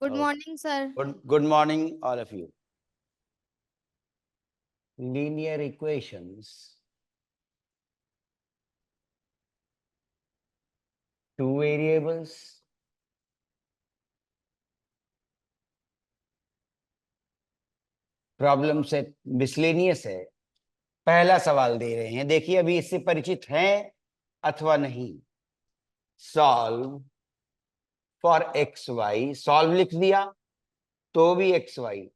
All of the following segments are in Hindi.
Good morning, sir. Good morning, all of you. Linear equations. Two variables. Problem set miscellaneous है। पहला सवाल दे रहे हैं, देखिए अभी इससे परिचित हैं अथवा नहीं। Solve for x y, solve लिख दिया तो भी x y,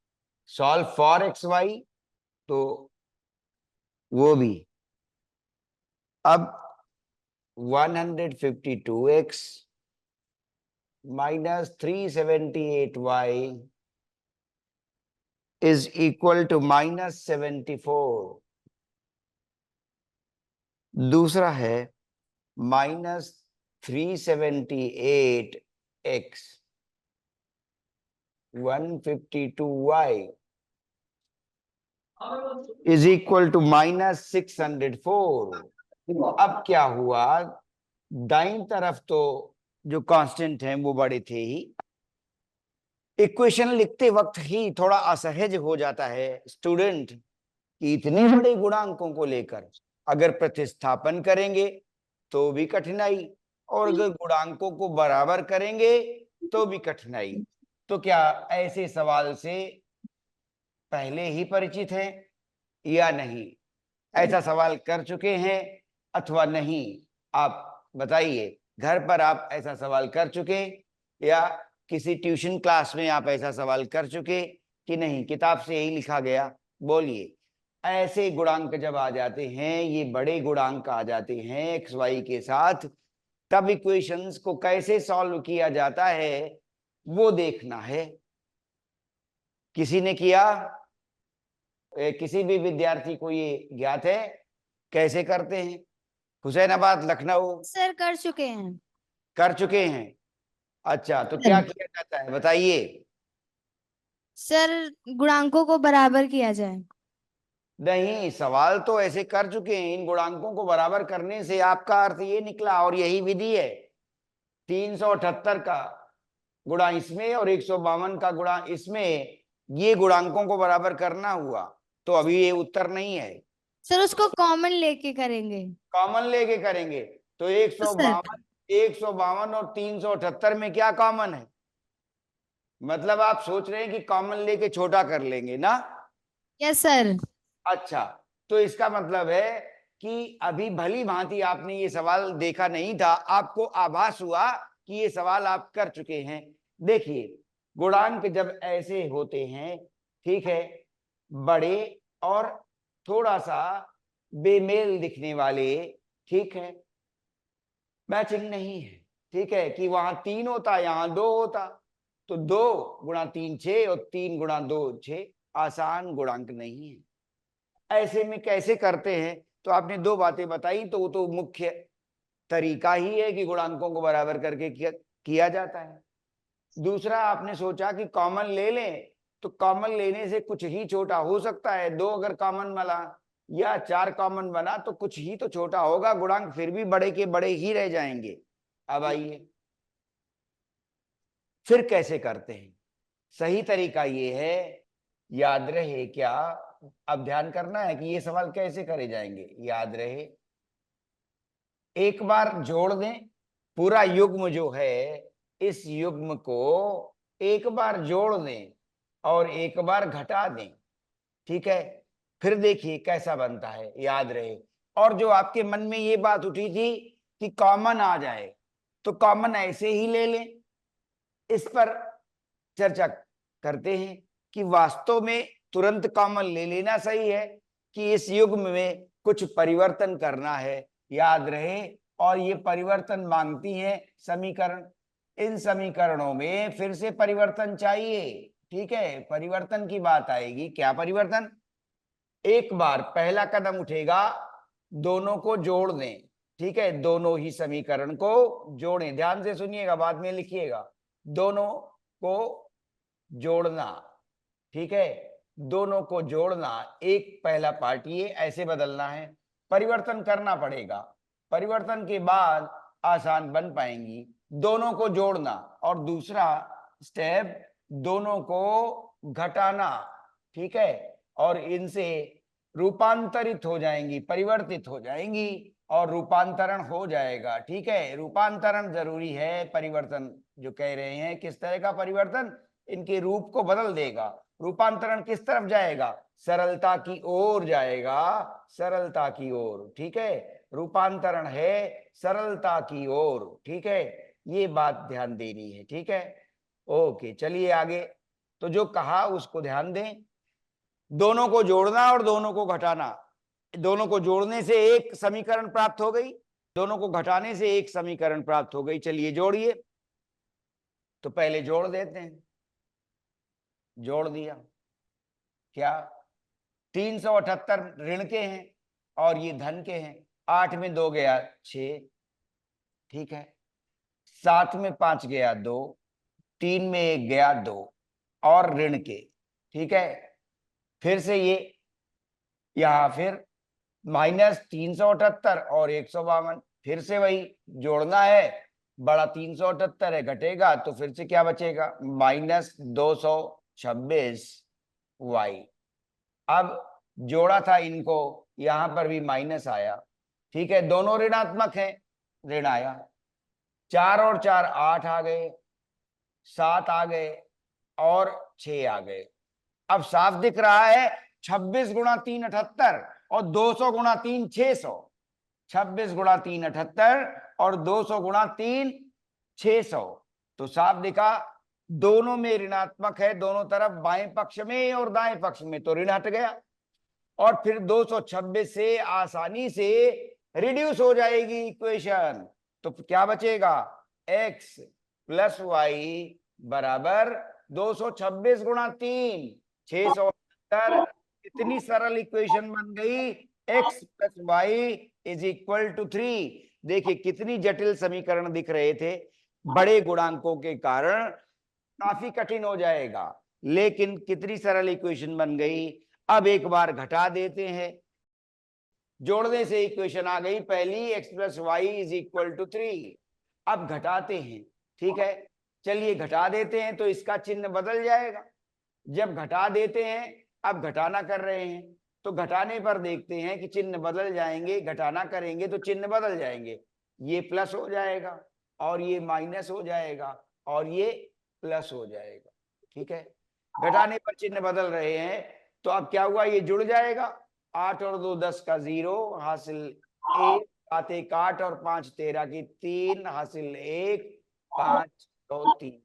solve for x y तो वो भी। अब 152x minus 378y is equal to minus 74। दूसरा है minus 378x 152y is equal to minus 604। अब क्या हुआ, दाईं तरफ तो जो कांस्टेंट हैं वो बड़े थे ही, इक्वेशन लिखते वक्त ही थोड़ा असहज हो जाता है स्टूडेंट कि इतने बड़े गुणांकों को लेकर अगर प्रतिस्थापन करेंगे तो भी कठिनाई, और अगर गुणांकों को बराबर करेंगे तो भी कठिनाई। तो क्या ऐसे सवाल से पहले ही परिचित हैं या नहीं? ऐसा सवाल कर चुके हैं अथवा नहीं? आप बताइए, घर पर आप ऐसा सवाल कर चुके या किसी ट्यूशन क्लास में आप ऐसा सवाल कर चुके कि नहीं, किताब से यही लिखा गया? बोलिए। ऐसे गुणांक जब आ जाते हैं, ये बड़े गुणांक आ जाते हैं एक्स वाई के साथ, तब इक्वेशंस को कैसे सॉल्व किया जाता है वो देखना है। किसी ने किया? किसी भी विद्यार्थी को ये ज्ञात है कैसे करते हैं? हुसैनाबाद, लखनऊ सर कर चुके हैं। कर चुके हैं। अच्छा, तो क्या किया जाता है बताइए? सर गुणांकों को बराबर किया जाए। नहीं, सवाल तो ऐसे कर चुके हैं। इन गुणांकों को बराबर करने से आपका अर्थ ये निकला, और यही विधि है, 378 का गुणा इसमें और 152 का गुणा इसमें, ये गुणांकों को बराबर करना हुआ। तो अभी ये उत्तर नहीं है सर उसको कॉमन लेके करेंगे। कॉमन लेके करेंगे। तो सर 152 और 378 में क्या कॉमन है? मतलब आप सोच रहे हैं कि कॉमन लेके छोटा कर लेंगे ना? Yes sir. अच्छा, तो इसका मतलब है कि अभी भली भांति आपने ये सवाल देखा नहीं था, आपको आभास हुआ कि ये सवाल आप कर चुके हैं। देखिए, गुणांक जब ऐसे होते हैं, ठीक है, बड़े और थोड़ा सा बेमेल दिखने वाले, ठीक है, मैचिंग नहीं है, ठीक है, कि वहां 3 होता यहां 2 होता, तो 2 गुणा 3 6 और 3 गुणा 2 6, आसान गुणांक नहीं है। ऐसे में कैसे करते हैं? तो आपने दो बातें बताई, तो वो तो मुख्य तरीका ही है कि गुणांकों को बराबर करके किया जाता है। दूसरा, आपने सोचा कि कॉमन ले लें, तो कॉमन लेने से कुछ ही छोटा हो सकता है। 2 अगर कॉमन बना या 4 कॉमन बना तो कुछ ही तो छोटा होगा, गुणांक फिर भी बड़े के बड़े ही रह जाएंगे। अब आइए, फिर कैसे करते हैं? सही तरीका ये है, याद रहे क्या, अब ध्यान करना है कि ये सवाल कैसे करे जाएंगे। याद रहे, एक बार जोड़ दें पूरा युग्म जो है, इस युग्म को एक बार जोड़ दें और एक बार घटा दें, ठीक है, फिर देखिए कैसा बनता है। याद रहे, और जो आपके मन में ये बात उठी थी कि कॉमन आ जाए, तो कॉमन ऐसे ही ले लें। इस पर चर्चा करते हैं कि वास्तव में तुरंत कॉमन ले लेना सही है कि इस युग्म में कुछ परिवर्तन करना है। याद रहे, और ये परिवर्तन मांगती है समीकरण। इन समीकरणों में फिर से परिवर्तन चाहिए, ठीक है, परिवर्तन की बात आएगी। क्या परिवर्तन? एक बार पहला कदम उठेगा, दोनों को जोड़ दें, ठीक है, दोनों ही समीकरण को जोड़ें। ध्यान से सुनिएगा, बाद में लिखिएगा, दोनों को जोड़ना, ठीक है, दोनों को जोड़ना। एक पहला पार्ट ये ऐसे बदलना है, परिवर्तन करना पड़ेगा, परिवर्तन के बाद आसान बन पाएंगी, दोनों को जोड़ना। और दूसरा स्टेप, दोनों को घटाना, ठीक है, और इनसे रूपांतरित हो जाएंगी, परिवर्तित हो जाएंगी और रूपांतरण हो जाएगा। ठीक है, रूपांतरण जरूरी है, परिवर्तन जो कह रहे हैं किस तरह का परिवर्तन, इनके रूप को बदल देगा। रूपांतरण किस तरफ जाएगा, सरलता की ओर जाएगा, सरलता की ओर। ठीक है, रूपांतरण है सरलता की ओर। ठीक है, ये बात ध्यान देनी है। ठीक है, ओके, चलिए आगे। तो जो कहा उसको ध्यान दें, दोनों को जोड़ना और दोनों को घटाना। दोनों को जोड़ने से एक समीकरण प्राप्त हो गई, दोनों को घटाने से एक समीकरण प्राप्त हो गई। चलिए जोड़िए। तो पहले जोड़ देते हैं, जोड़ दिया। क्या 378 ऋण के हैं और ये धन के हैं। 8 में 2 गया 6, ठीक है, 7 में 5 गया 2, 3 में 1 गया 2 और ऋण के। ठीक है, फिर से ये यहां फिर -378 और 152, फिर से वही जोड़ना है। बड़ा 378 है, घटेगा तो फिर से क्या बचेगा, -226 y। अब जोड़ा था इनको, यहां पर भी माइनस आया। ठीक है, दोनों ऋणात्मक हैं, ऋण आया। 4 और 4 8 आ गए, 7 आ गए और 6 आ गए। अब साफ दिख रहा है 26 गुणा 3 78 और 200 गुणा 3 600। 26 गुणा 3 78 और 200 गुणा 3 600। तो साफ दिखा दोनों में ऋणात्मक है, दोनों तरफ, बाएं पक्ष में और दाएं पक्ष में, तो ऋण हट गया। और फिर 226 से आसानी से रिड्यूस हो जाएगी इक्वेशन। तो क्या बचेगा, x प्लस वाई बराबर 226 गुणा 3 670। इतनी सरल इक्वेशन बन गई, x plus y is equal to 3। देखिए कितनी जटिल समीकरण दिख रहे थे, बड़े गुणांकों के कारण काफी कठिन हो जाएगा, लेकिन कितनी सरल इक्वेशन बन गई। अब एक बार घटा देते हैं, जोड़ने से इक्वेशन आ गई पहली, x plus y is equal to 3। अब घटाते हैं, ठीक है, चलिए घटा देते हैं तो इसका चिन्ह बदल जाएगा। जब घटा देते हैं, अब घटाना कर रहे हैं, तो घटाने पर देखते हैं कि चिन्ह बदल जाएंगे, घटाना करेंगे तो चिन्ह बदल जाएंगे। ये प्लस हो जाएगा और ये माइनस हो जाएगा और ये प्लस हो जाएगा। ठीक है, घटाने पर चिन्ह बदल रहे हैं, तो अब क्या हुआ, ये जुड़ जाएगा। 8 और 2 10 का 0 हासिल 1, 7 1 8 और 5 13 की 3 हासिल 1, 5 2 3।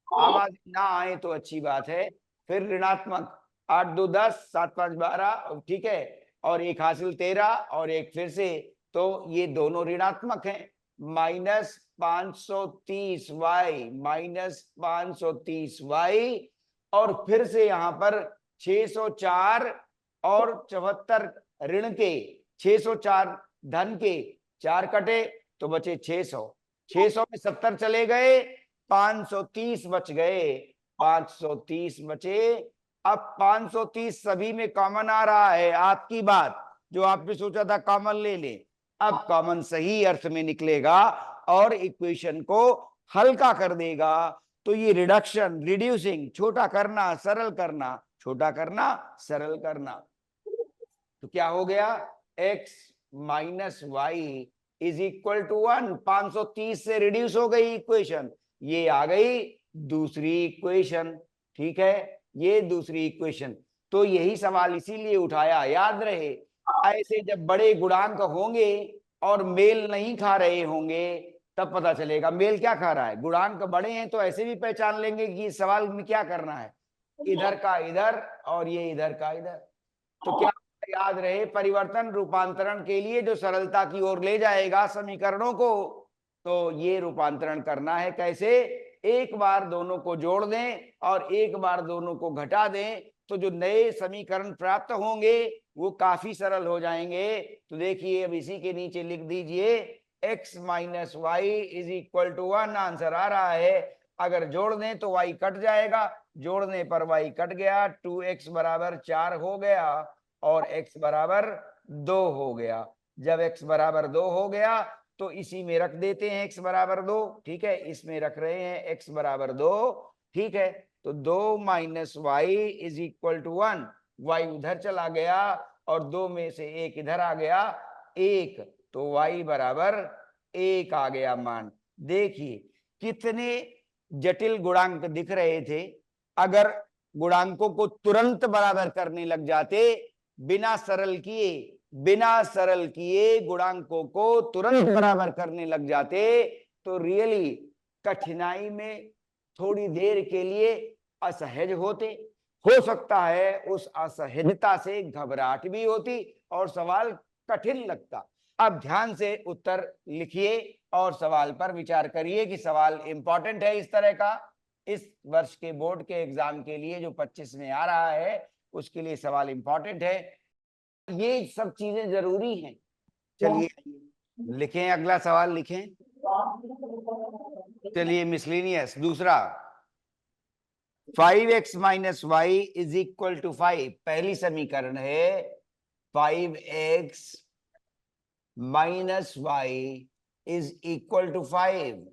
आवाज ना आए तो अच्छी बात है। फिर ऋणात्मक 8 2 10 7 5 12, ठीक है, और एक हासिल 13 और एक फिर से, तो ये दोनों ऋणात्मक हैं। -530 y, -530 y, और फिर से यहां पर 604 और 74 ऋण के, 604 धन के, 4 कटे तो बचे 600। 600 में 70 चले गए, 530 बच गए, 530 बचे। अब 530 सभी में कॉमन आ रहा है, आपकी बात जो आपने सोचा था कॉमन ले ले, अब कॉमन सही अर्थ में निकलेगा और इक्वेशन को हल्का कर देगा। तो ये रिडक्शन, रिड्यूसिंग, छोटा करना सरल करना, छोटा करना सरल करना, तो क्या हो गया, x minus y is equal to 1। 530 से रिड्यूस हो गई इक्वेशन, ये आ गई दूसरी इक्वेशन। ठीक है, ये दूसरी इक्वेशन। तो यही सवाल इसीलिए उठाया, याद रहे ऐसे जब बड़े गुणांक होंगे और मेल नहीं खा रहे होंगे तब पता चलेगा मेल क्या खा रहा है। गुणांक बड़े हैं तो ऐसे भी पहचान लेंगे कि इस सवाल में क्या करना है, इधर का इधर और ये इधर का इधर। तो क्या याद रहे, परिवर्तन रूपांतरण के लिए जो सरलता की ओर ले जाएगा समीकरणों को, तो ये रूपांतरण करना है। कैसे, एक बार दोनों को जोड़ दें और एक बार दोनों को घटा दें, तो जो नए समीकरण प्राप्त होंगे वो काफी सरल हो जाएंगे। तो देखिए अब इसी के नीचे लिख दीजिए x minus y is equal to 1, answer आ रहा है। अगर जोड़ दें तो y कट जाएगा, जोड़ने पर y कट गया, 2x बराबर 4 हो गया और x बराबर 2 हो गया। जब x बराबर 2 हो गया तो इसी में रख देते हैं x बराबर 2। ठीक है, इसमें रख रहे हैं x बराबर 2 ठीक है, तो 2 minus y is equal to 1। Y उधर चला गया और 2 में से 1 इधर आ गया 1, तो वाई बराबर 1 आ गया मान। देखिए कितने जटिल गुणांक दिख रहे थे, अगर गुणांकों को तुरंत बराबर करने लग जाते, बिना सरल किए गुणांकों को तुरंत बराबर करने लग जाते, तो रियली कठिनाई में थोड़ी देर के लिए असहज होते। हो सकता है उस असहजता से घबराहट भी होती और सवाल कठिन लगता। अब ध्यान से उत्तर लिखिए और सवाल पर विचार करिए कि सवाल इंपॉर्टेंट है इस तरह का। इस वर्ष के बोर्ड के एग्जाम के लिए जो 25 में आ रहा है उसके लिए सवाल इंपॉर्टेंट है, ये सब चीजें जरूरी हैं। चलिए लिखें, अगला सवाल लिखें। चलिए मिसलिनियस दूसरा, 5x minus y is equal to 5। पहली समीकरण है 5x minus y is equal to 5,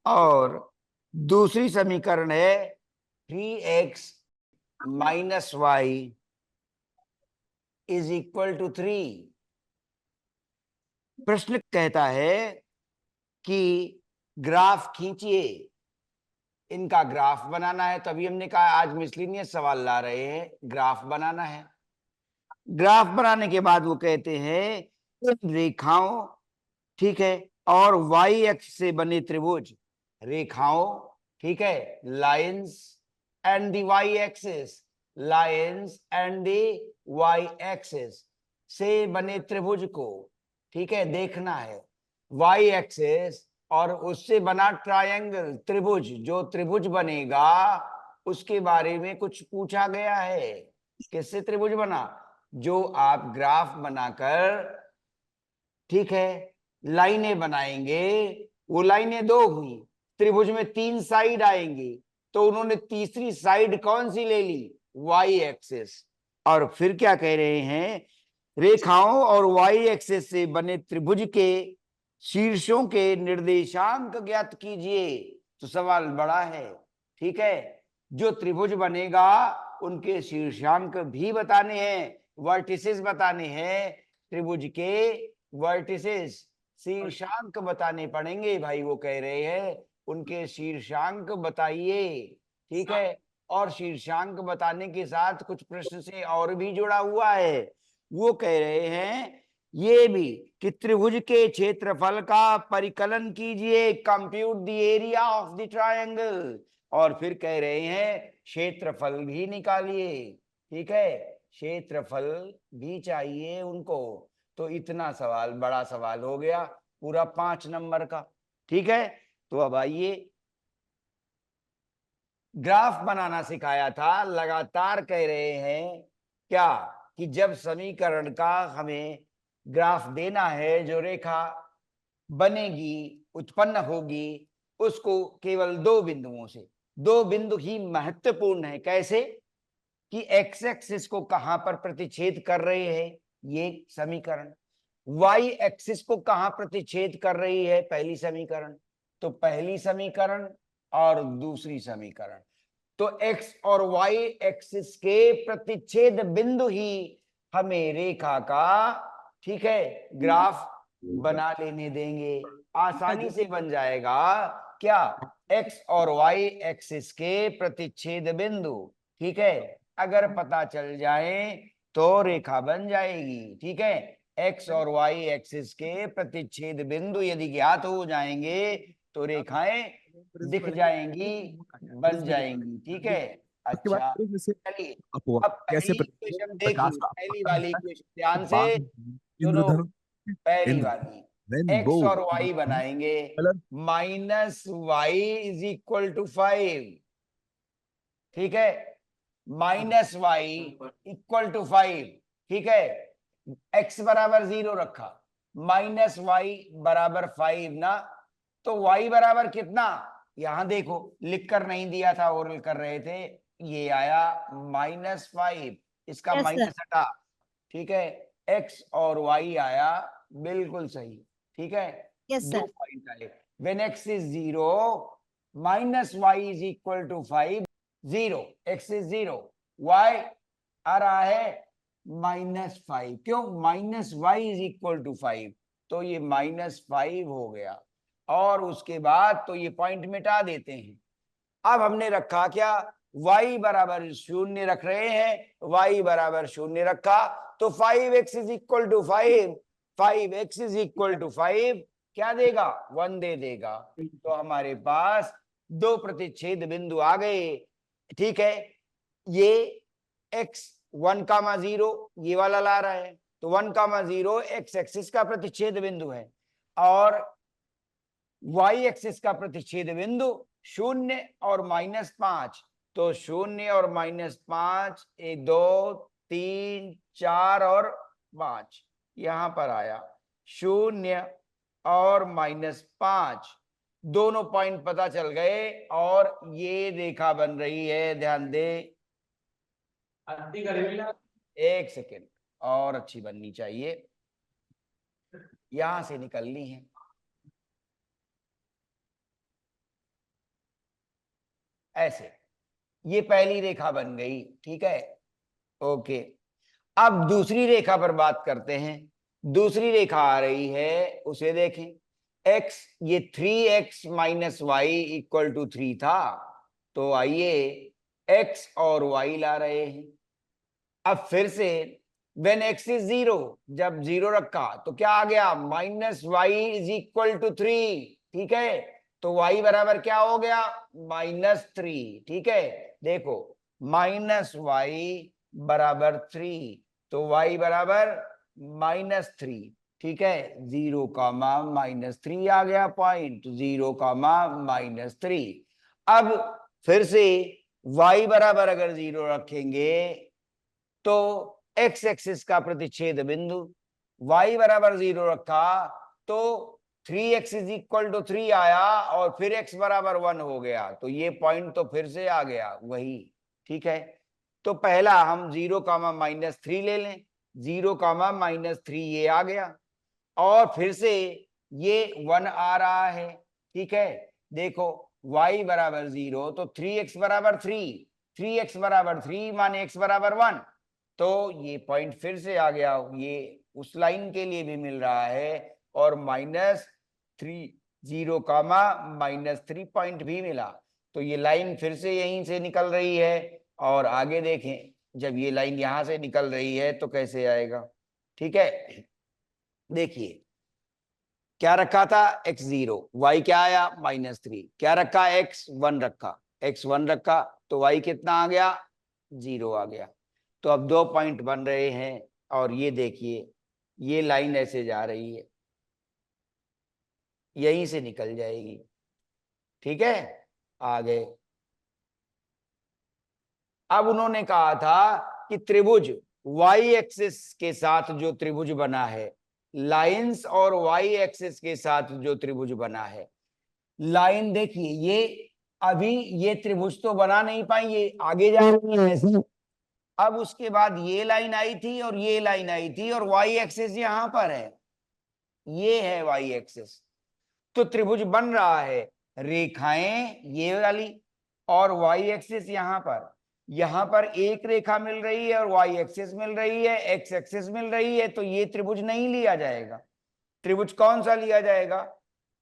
और दूसरी समीकरण है 3x minus y is equal to 3। प्रश्न कहता है कि ग्राफ खींचिए, इनका ग्राफ बनाना है। तभी हमने कहा आज मिसलिनियस सवाल ला रहे हैं, ग्राफ बनाना है। ग्राफ बनाने के बाद वो कहते हैं इन रेखाओं, ठीक है, और वाई एक्स से बने त्रिभुज, रेखाओं, ठीक है, lines and the y axis, lines and the y axis से बने त्रिभुज को, ठीक है, देखना है। वाई एक्सिस और उससे बना ट्रायंगल, त्रिभुज, जो त्रिभुज बनेगा उसके बारे में कुछ पूछा गया है। किससे त्रिभुज बना? जो आप ग्राफ बनाकर, ठीक है, लाइनें बनाएंगे, वो लाइनें दो हुई, त्रिभुज में 3 साइड आएंगी, तो उन्होंने तीसरी साइड कौन सी ले ली? Y axis. और फिर क्या कह रहे हैं, रेखाओं और वाई एक्सिस से बने त्रिभुज के शीर्षों के निर्देशांक ज्ञात कीजिए। तो सवाल बड़ा है, ठीक है, जो त्रिभुज बनेगा उनके शीर्षांक भी बताने हैं, वर्टिसेस बताने हैं, त्रिभुज के वर्टिसेस, शीर्षांक बताने पड़ेंगे भाई। वो कह रहे हैं उनके शीर्षांक बताइए, ठीक है, और शीर्षांक बताने के साथ कुछ प्रश्न से और भी जुड़ा हुआ है। वो कह रहे हैं ये भी कि त्रिभुज के क्षेत्रफल का परिकलन कीजिए, compute the area of the triangle. और फिर कह रहे हैं क्षेत्रफल भी निकालिए, ठीक है, क्षेत्रफल भी चाहिए उनको। तो इतना सवाल, बड़ा सवाल हो गया, पूरा 5 नंबर का, ठीक है। तो अब आइए, ग्राफ बनाना सिखाया था, लगातार कह रहे हैं क्या कि जब समीकरण का हमें ग्राफ देना है, जो रेखा बनेगी, उत्पन्न होगी, उसको केवल 2 बिंदुओं से, 2 बिंदु ही महत्वपूर्ण है। कैसे? कि एक्स एक्सिस को कहां पर प्रतिच्छेद कर रहे हैं ये समीकरण, वाई एक्सिस को कहां प्रतिच्छेद कर रही है पहली समीकरण। तो पहली समीकरण और दूसरी समीकरण, तो एक्स और वाई एक्सिस के प्रतिच्छेद बिंदु ही हमें रेखा का, ठीक है, ग्राफ बना लेने देंगे। आसानी से बन जाएगा क्या? एक्स और वाई एक्सिस के प्रतिच्छेद बिंदु, ठीक है, अगर पता चल जाए तो रेखा बन जाएगी, ठीक है। एक्स और वाई एक्सिस के प्रतिच्छेद बिंदु यदि ज्ञात हो जाएंगे तो रेखाएं दिख जाएंगी, बन जाएंगी, ठीक है। उसके बाद अच्छा इसमें से चलिए, अपवाद अब कैसे पहली इक्वेशन देखिए, 50 का पहली अपवर्तन वाली होता है। इक्वेशन ध्यान से बाद सुनो। इंद्रधनुष पहली इंद्र वाली, when एक्स both और वाई बनाएंगे, color minus y is equal to 5, ठीक है, माइनस वाई इक्वल टू 5, ठीक है। एक्स बराबर 0 रखा, माइनस वाई बराबर 5 ना, तो वाई बराबर कितना? यहां देखो, लिख कर नहीं दिया था, ओरल कर रहे थे, ये आया -5, इसका यस सर। माइनस हटा, ठीक है। एक्स और वाई आया बिल्कुल सही, ठीक है। Yes 2 sir. पॉइंट आए, when x is 0 minus y is equal to 5, 0, x is 0, y आ रहा है -5। क्यों? Minus y is equal to 5, तो ये -5 हो गया। और उसके बाद तो ये पॉइंट मिटा देते हैं। अब हमने रखा क्या? y बराबर 0 रख रहे हैं, y बराबर 0 रखा, तो 5x is equal to 5, 5x is equal to 5 क्या देगा? 1 दे देगा। तो हमारे पास दो प्रतिच्छेद बिंदु आ गए। ठीक है, ये x 1,0 ये वाला ला रहा है, तो 1,0 x एक्सिस का प्रतिच्छेद बिंदु है, और y एक्सिस का प्रतिच्छेद बिंदु 0 और -5, तो 0 और -5, 1 2 3 4 और 5 यहां पर आया। 0 और -5 दोनों पॉइंट पता चल गए, और ये रेखा बन रही है। ध्यान दे, एक सेकेंड, और अच्छी बननी चाहिए, यहां से निकलनी है। ऐसे ये पहली रेखा बन गई। ठीक है, ओके। अब दूसरी रेखा पर बात करते हैं। दूसरी रेखा आ रही है, उसे देखें। x, ये 3x minus Y equal to 3 था, तो आइए x और y ला रहे हैं। अब फिर से when x is 0, जब 0 रखा तो क्या आ गया? -y is equal to 3। ठीक है, तो y बराबर क्या हो गया? -3। ठीक है, देखो -y बराबर 3, तो y बराबर -3। ठीक है, 0, -3 आ गया पॉइंट, 0, -3। अब फिर से y बराबर अगर 0 रखेंगे तो x एक्सिस का प्रतिच्छेद बिंदु, y बराबर 0 रखा तो 3x इज इक्वल टू 3 आया, और फिर x बराबर 1 हो गया, तो ये पॉइंट तो फिर से आ गया वही। ठीक है, तो पहला हम 0, -3 ले लें, 0, -3 ये आ गया, और फिर से ये 1 आ रहा है। ठीक है, देखो y बराबर 0, तो 3x बराबर 3, 3x बराबर 3 माने x बराबर 1, तो ये पॉइंट फिर से आ गया। ये उस लाइन के लिए भी मिल रहा है, और -3, 0, -3 पॉइंट भी मिला, तो ये लाइन फिर से यहीं से निकल रही है। और आगे देखें, जब ये लाइन यहां से निकल रही है तो कैसे आएगा? ठीक है, देखिए क्या रखा था? x0, y क्या आया? -3। क्या रखा? x1 रखा, x1 रखा, तो y कितना आ गया? 0 आ गया। तो अब दो पॉइंट बन रहे हैं, और ये देखिए ये लाइन ऐसे जा रही है, यहीं से निकल जाएगी। ठीक है, आ गए। अब उन्होंने कहा था कि त्रिभुज y एक्सिस के साथ जो त्रिभुज बना है, लाइंस और y एक्सिस के साथ जो त्रिभुज बना है, लाइन देखिए, ये अभी ये त्रिभुज तो बना नहीं पाई, ये आगे जा रही है ऐसे। अब उसके बाद ये लाइन आई थी और ये लाइन आई थी, और y एक्सिस यहां पर है, ये है y एक्सिस, तो त्रिभुज बन रहा है। रेखाएं ये वाली, और y एक्सिस यहां पर एक रेखा मिल रही है, और y एक्सिस मिल रही है, x एक्सिस मिल रही है, तो ये त्रिभुज नहीं लिया जाएगा। त्रिभुज कौन सा लिया जाएगा?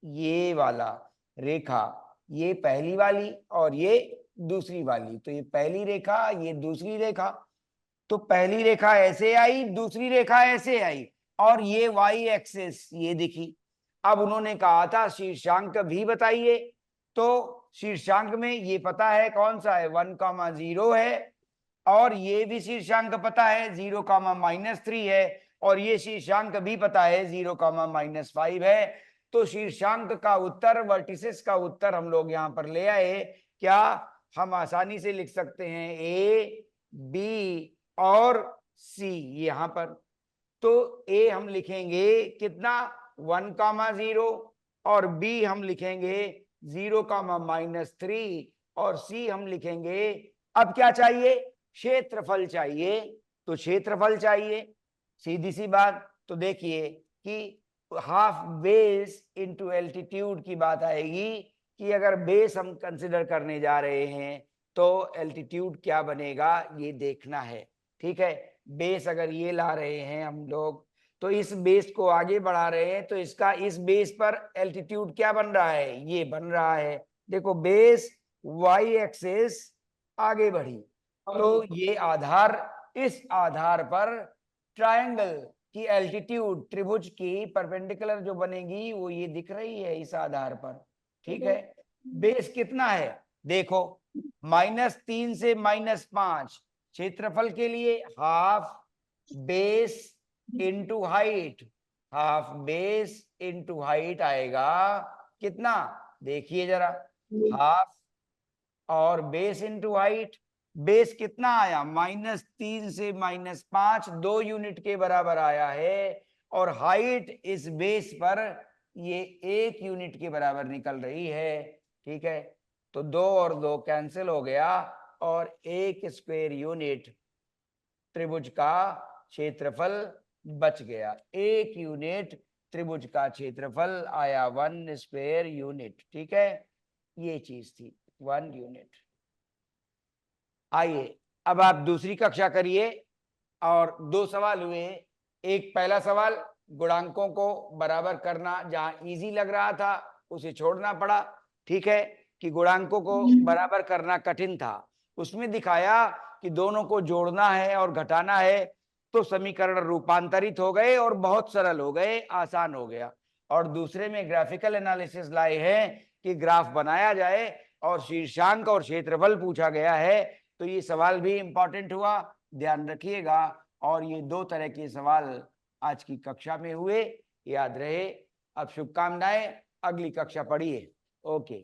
ये वाला रेखा, ये पहली वाली और ये दूसरी वाली, तो ये पहली रेखा, ये दूसरी रेखा, तो पहली रेखा ऐसे आई, दूसरी रेखा ऐसे आई, और ये y एक्सिस ये दिखी। अब उन्होंने कहा था शीर्षांक भी बताइए, तो शीर्षांक में ये पता है कौन सा है? 1,0 है, और ये भी शीर्षांक पता है 0, -3 है, और ये शीर्षांक भी पता है 0, -5 है। तो शीर्षांक का उत्तर, वर्टिसेस का उत्तर हम लोग यहाँ पर ले आए। क्या हम आसानी से लिख सकते हैं? ए, बी और सी यहाँ पर। तो ए हम लिखेंगे कितना? 1,0, और बी हम लिखेंगे 0, -3, और सी हम लिखेंगे। अब क्या चाहिए? क्षेत्रफल चाहिए, तो क्षेत्रफल चाहिए, सीधी सी बात। तो देखिए कि हाफ बेस इंटू एल्टीट्यूड की बात आएगी, कि अगर बेस हम कंसिडर करने जा रहे हैं तो एल्टीट्यूड क्या बनेगा ये देखना है। ठीक है, बेस अगर ये ला रहे हैं हम लोग तो इस बेस को आगे बढ़ा रहे हैं तो इसका इस बेस पर एल्टीट्यूड क्या बन रहा है, ये बन रहा है। देखो बेस वाई एक्सिस आगे बढ़ी तो ये आधार, इस आधार पर ट्रायंगल की एल्टीट्यूड त्रिभुज की परपेंडिकुलर जो बनेगी वो ये दिख रही है इस आधार पर। ठीक है, बेस कितना है देखो, -3 से -5, क्षेत्रफल के लिए half base into height, half base into height आएगा कितना, देखिए जरा, हाफ और बेस इंटू हाइट, बेस कितना आया -3 से -5, 2 यूनिट के बराबर आया है, और हाइट इस बेस पर ये 1 यूनिट के बराबर निकल रही है। ठीक है, तो 2 और 2 कैंसिल हो गया और 1 स्क्वायर यूनिट त्रिभुज का क्षेत्रफल बच गया। 1 यूनिट त्रिभुज का क्षेत्रफल आया 1 स्क्वायर यूनिट। ठीक है, ये चीज थी 1 यूनिट। आइए अब आप दूसरी कक्षा करिए और 2 सवाल हुए। एक पहला सवाल गुणांकों को बराबर करना, जहां इजी लग रहा था उसे छोड़ना पड़ा। ठीक है, कि गुणांकों को बराबर करना कठिन था, उसमें दिखाया कि दोनों को जोड़ना है और घटाना है तो समीकरण रूपांतरित हो गए और बहुत सरल हो गए, आसान हो गया। और दूसरे में ग्राफिकल एनालिसिस लाए हैं कि ग्राफ बनाया जाए और शीर्षांक और क्षेत्रफल पूछा गया है, तो ये सवाल भी इंपॉर्टेंट हुआ, ध्यान रखिएगा। और ये 2 तरह के सवाल आज की कक्षा में हुए, याद रहे। अब शुभकामनाएं, अगली कक्षा पढ़िए। ओके।